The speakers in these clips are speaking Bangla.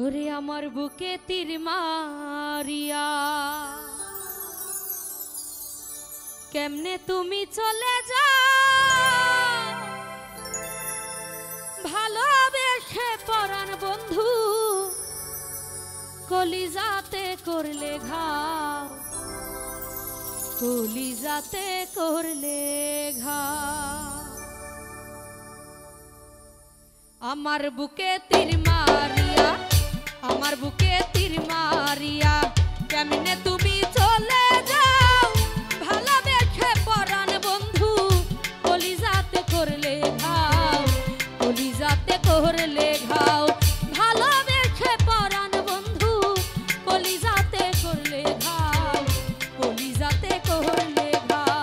ওরে আমার বুকে তীর মারিয়া কেমনে তুমি চলে যাও, ভালোবেসে পরাণ বন্ধু কলিজাতে করলে ঘাও, কলিজাতে করলে ঘাও। আমার বুকে তীর মারিয়া, আমার বুকে তীর মারিয়া কেমনে তুমি চলে যাও, ভালোবেসে পরাণ বন্ধু কলিজাতে করলে ঘাও, কলিজাতে করলে ঘাও। ভালোবেসে পরাণ বন্ধু কলিজাতে করলে ঘাও, কলিজাতে করলে ঘাও।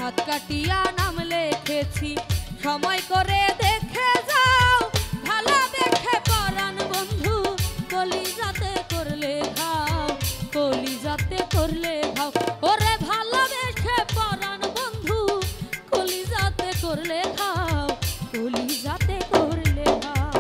হাত কাটিয়া নাম লিখেছি, সময় করে দেখে যাও, ভালোবেসে পরাণ বন্ধু কলিজাতে করলে ঘাও, কলিজাতে করলে ঘাও। ওরে ভালোবেসে পরাণ বন্ধু কলিজাতে করলে ঘাও, কলিজাতে করলে ঘাও।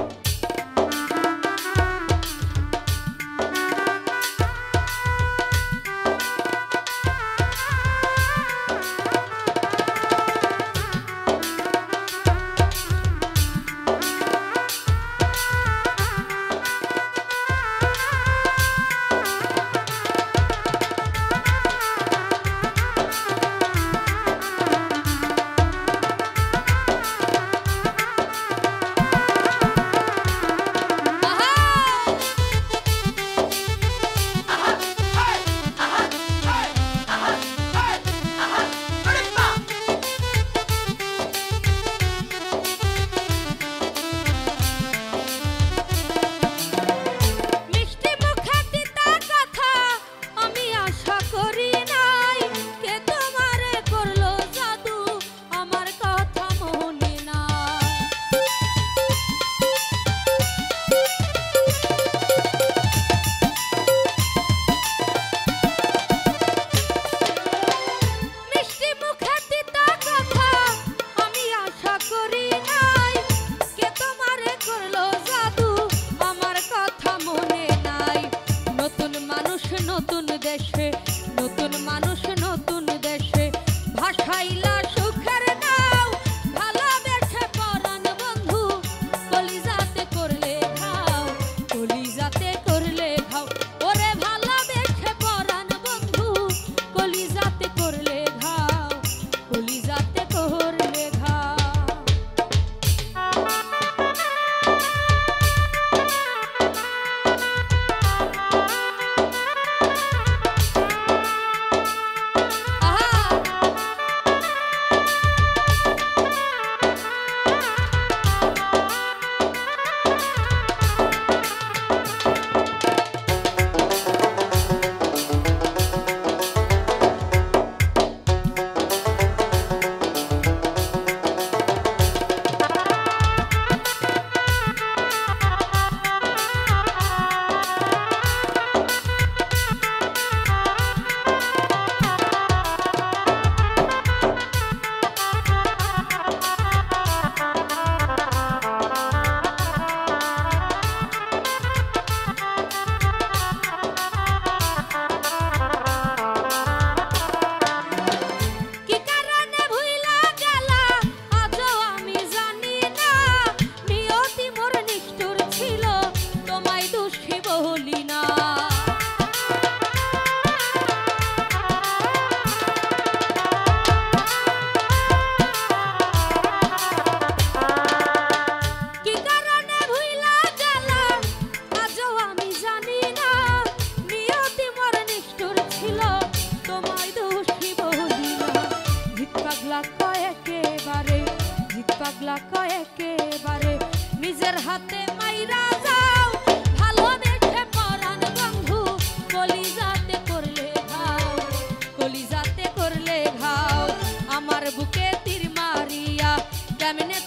পাগলা কয় একেবারে, জিত পাগলা কয় একেবারে, নিজের হাতে মাইরা যাও ভালোবেসে পরাণ বন্ধু, কলিজাতে করলে ঘাও, কলিজাতে করলে ঘাও, আমার বুকে তীর মারিয়া কেমনে